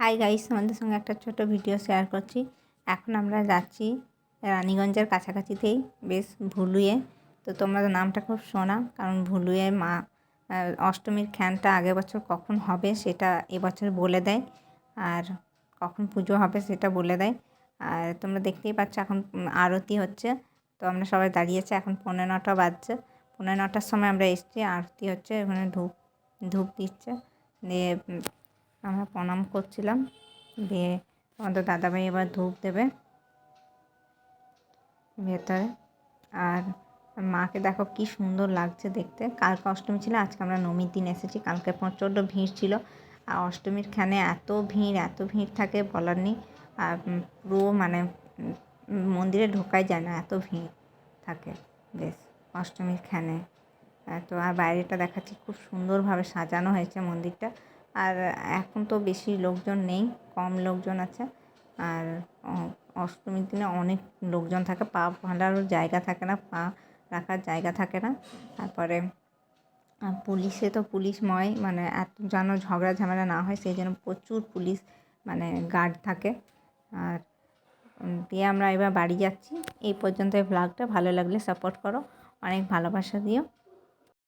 Hi guys, তোমাদের সঙ্গে একটা ছোট ভিডিও শেয়ার করছি। এখন আমরা যাচ্ছি রানীগঞ্জের কাছাকাছিতেই, বেশ ভুলুয়ে। তো তোমরা নামটা খুব শোনা, কারণ ভুলুয়ে মা অষ্টমীর খ্যানটা আগের বছর কখন হবে সেটা এবছর বলে দেয়, আর কখন পুজো হবে সেটা বলে দেয়। আর তোমরা দেখতেই পাচ্ছ এখন আরতি হচ্ছে। তো আমরা সবাই দাঁড়িয়েছি, এখন 9:45 বাজছে। 9:45টার সময় আমরা এসেছি, আরতি হচ্ছে, ওখানে ধূপ দিচ্ছে। দিয়ে আমরা প্রণাম করছিলাম। দিয়ে আমাদের দাদাভাই এবার ধূপ দেবে ভেতরে। আর মাকে দেখো কি সুন্দর লাগছে দেখতে। কালকে অষ্টমী ছিল, আজকে আমরা নবমীর দিন এসেছি। কালকে প্রচণ্ড ভিড় ছিল, আর অষ্টমীর খানে এত ভিড় থাকে বলার নেই। আর পুরো মানে মন্দিরে ঢোকাই যায় না, এত ভিড় থাকে বেশ অষ্টমীর খানে। তো আর বাইরেটা দেখাচ্ছি, খুব সুন্দরভাবে সাজানো হয়েছে মন্দিরটা। আর এখন তো বেশি লোকজন নেই, কম লোকজন আছে। আর অষ্টমীর দিনে অনেক লোকজন থাকে, পা ফেলারও জায়গা থাকে না, পা রাখার জায়গা থাকে না। তারপরে পুলিশময়, মানে এত যেন ঝগড়া ঝামেলা না হয় সেই জন্য প্রচুর পুলিশ মানে গার্ড থাকে। আর দিয়ে আমরা এবার বাড়ি যাচ্ছি। এই পর্যন্ত এই ব্লগটা ভালো লাগলে সাপোর্ট করো, অনেক ভালোবাসা দিও।